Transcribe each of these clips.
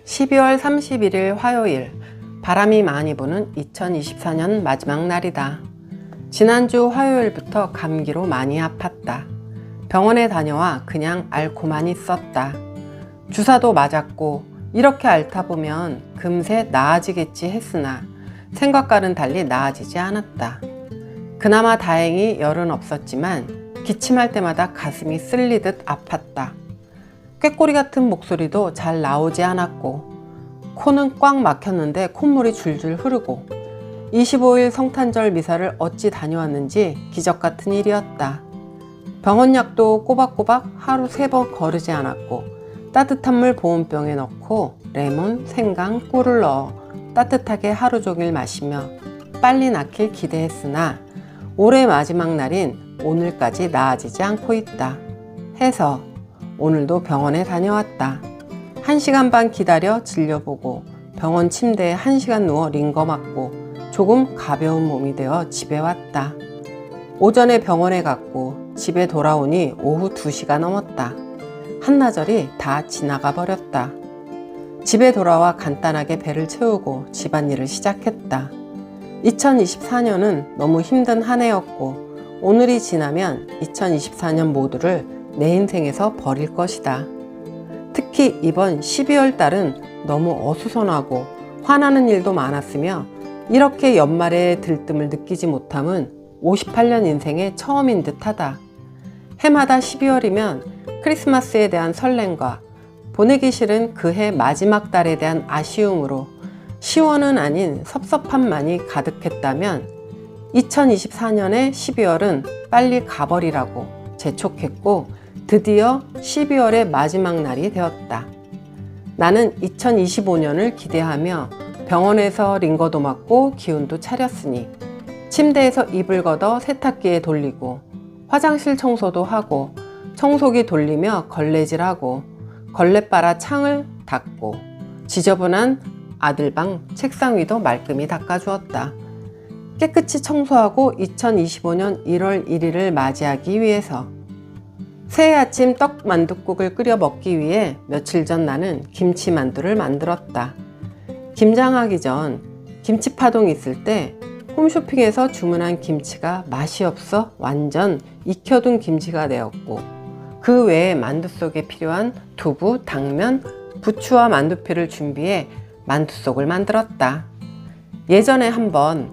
12월 31일 화요일, 바람이 많이 부는 2024년 마지막 날이다. 지난주 화요일부터 감기로 많이 아팠다. 병원에 다녀와 그냥 앓고만 있었다. 주사도 맞았고 이렇게 앓다 보면 금세 나아지겠지 했으나 생각과는 달리 나아지지 않았다. 그나마 다행히 열은 없었지만 기침할 때마다 가슴이 쓸리듯 아팠다. 꾀꼬리 같은 목소리도 잘 나오지 않았고 코는 꽉 막혔는데 콧물이 줄줄 흐르고 25일 성탄절 미사를 어찌 다녀왔는지 기적 같은 일이었다. 병원약도 꼬박꼬박 하루 3번 거르지 않았고 따뜻한 물 보온병에 넣고 레몬, 생강, 꿀을 넣어 따뜻하게 하루 종일 마시며 빨리 낫길 기대했으나 올해 마지막 날인 오늘까지 나아지지 않고 있다. 해서 오늘도 병원에 다녀왔다. 1시간 반 기다려 진료보고 병원 침대에 1시간 누워 링거 맞고 조금 가벼운 몸이 되어 집에 왔다. 오전에 병원에 갔고 집에 돌아오니 오후 2시가 넘었다. 한나절이 다 지나가 버렸다. 집에 돌아와 간단하게 배를 채우고 집안일을 시작했다. 2024년은 너무 힘든 한 해였고 오늘이 지나면 2024년 모두를 내 인생에서 버릴 것이다. 특히 이번 12월 달은 너무 어수선하고 화나는 일도 많았으며 이렇게 연말에 들뜸을 느끼지 못함은 58년 인생의 처음인 듯하다. 해마다 12월이면 크리스마스에 대한 설렘과 보내기 싫은 그 해 마지막 달에 대한 아쉬움으로 시원은 아닌 섭섭함만이 가득했다면 2024년의 12월은 빨리 가버리라고 재촉했고 드디어 12월의 마지막 날이 되었다. 나는 2025년을 기대하며 병원에서 링거도 맞고 기운도 차렸으니 침대에서 이불 걷어 세탁기에 돌리고 화장실 청소도 하고 청소기 돌리며 걸레질하고 걸레 빨아 창을 닦고 지저분한 아들방 책상 위도 말끔히 닦아주었다. 깨끗이 청소하고 2025년 1월 1일을 맞이하기 위해서 새해 아침 떡 만둣국을 끓여 먹기 위해 며칠 전 나는 김치만두를 만들었다. 김장하기 전 김치파동 있을 때 홈쇼핑에서 주문한 김치가 맛이 없어 완전 익혀둔 김치가 되었고 그 외에 만두 속에 필요한 두부, 당면, 부추와 만두피를 준비해 만두속을 만들었다. 예전에 한번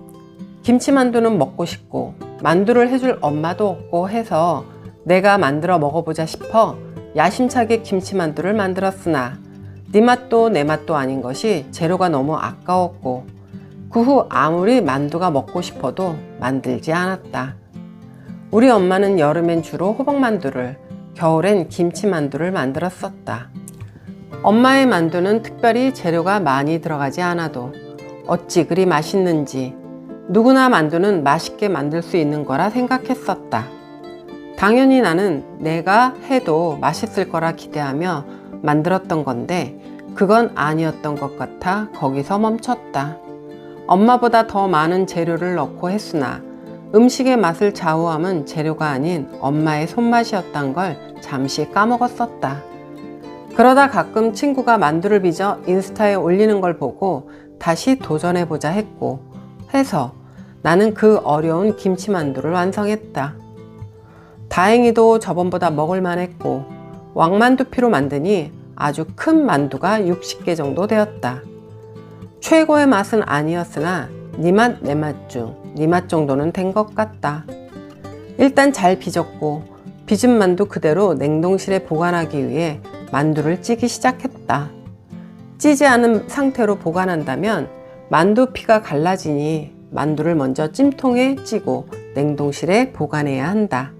김치만두는 먹고 싶고 만두를 해줄 엄마도 없고 해서 내가 만들어 먹어보자 싶어 야심차게 김치만두를 만들었으나 네 맛도 내 맛도 아닌 것이 재료가 너무 아까웠고 그 후 아무리 만두가 먹고 싶어도 만들지 않았다. 우리 엄마는 여름엔 주로 호박만두를, 겨울엔 김치만두를 만들었었다. 엄마의 만두는 특별히 재료가 많이 들어가지 않아도 어찌 그리 맛있는지 누구나 만두는 맛있게 만들 수 있는 거라 생각했었다. 당연히 나는 내가 해도 맛있을 거라 기대하며 만들었던 건데 그건 아니었던 것 같아 거기서 멈췄다. 엄마보다 더 많은 재료를 넣고 했으나 음식의 맛을 좌우함은 재료가 아닌 엄마의 손맛이었단 걸 잠시 까먹었었다. 그러다 가끔 친구가 만두를 빚어 인스타에 올리는 걸 보고 다시 도전해보자 했고 해서 나는 그 어려운 김치만두를 완성했다. 다행히도 저번보다 먹을만 했고 왕만두피로 만드니 아주 큰 만두가 60개 정도 되었다. 최고의 맛은 아니었으나 네 맛 내 맛 중 네 맛 정도는 된 것 같다. 일단 잘 빚었고 빚은 만두 그대로 냉동실에 보관하기 위해 만두를 찌기 시작했다. 찌지 않은 상태로 보관한다면 만두피가 갈라지니 만두를 먼저 찜통에 찌고 냉동실에 보관해야 한다.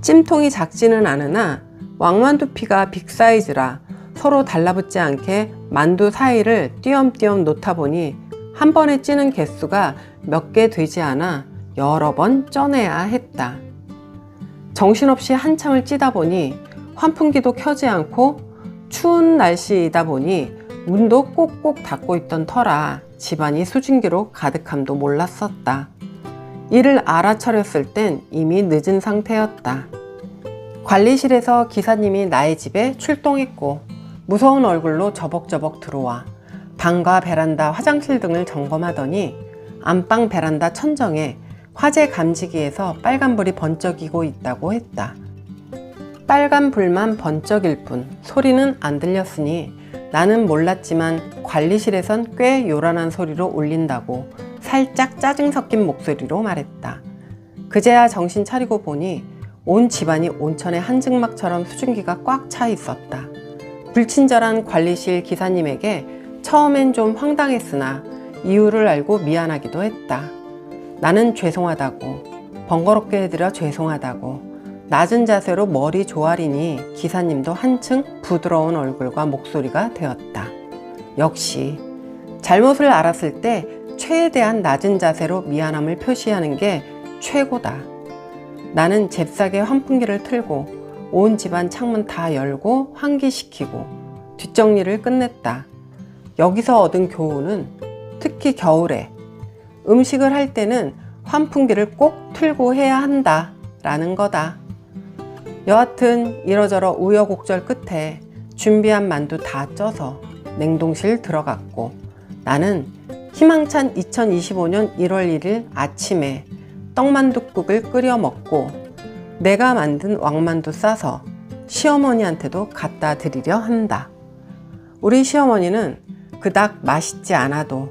찜통이 작지는 않으나 왕만두피가 빅사이즈라 서로 달라붙지 않게 만두 사이를 띄엄띄엄 놓다 보니 한 번에 찌는 개수가 몇 개 되지 않아 여러 번 쪄내야 했다. 정신없이 한참을 찌다 보니 환풍기도 켜지 않고 추운 날씨이다 보니 문도 꼭꼭 닫고 있던 터라 집안이 수증기로 가득함도 몰랐었다. 이를 알아차렸을 땐 이미 늦은 상태였다. 관리실에서 기사님이 나의 집에 출동했고 무서운 얼굴로 저벅저벅 들어와 방과 베란다, 화장실 등을 점검하더니 안방 베란다 천정에 화재 감지기에서 빨간불이 번쩍이고 있다고 했다. 빨간 불만 번쩍일 뿐 소리는 안 들렸으니 나는 몰랐지만 관리실에선 꽤 요란한 소리로 울린다고 살짝 짜증 섞인 목소리로 말했다. 그제야 정신 차리고 보니 온 집안이 온천의 한증막처럼 수증기가 꽉 차 있었다. 불친절한 관리실 기사님에게 처음엔 좀 황당했으나 이유를 알고 미안하기도 했다. 나는 죄송하다고, 번거롭게 해드려 죄송하다고 낮은 자세로 머리 조아리니 기사님도 한층 부드러운 얼굴과 목소리가 되었다. 역시 잘못을 알았을 때 최대한 낮은 자세로 미안함을 표시하는 게 최고다. 나는 잽싸게 환풍기를 틀고 온 집안 창문 다 열고 환기시키고 뒷정리를 끝냈다. 여기서 얻은 교훈은 특히 겨울에 음식을 할 때는 환풍기를 꼭 틀고 해야 한다 라는 거다. 여하튼 이러저러 우여곡절 끝에 준비한 만두 다 쪄서 냉동실 들어갔고 나는 희망찬 2025년 1월 1일 아침에 떡만둣국을 끓여 먹고 내가 만든 왕만두 싸서 시어머니한테도 갖다 드리려 한다. 우리 시어머니는 그닥 맛있지 않아도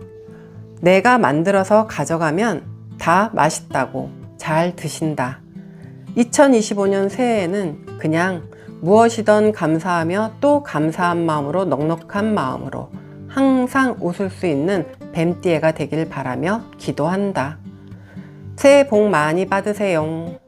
내가 만들어서 가져가면 다 맛있다고 잘 드신다. 2025년 새해에는 그냥 무엇이든 감사하며 또 감사한 마음으로 넉넉한 마음으로 항상 웃을 수 있는 뱀띠애가 되길 바라며 기도한다. 새해 복 많이 받으세요.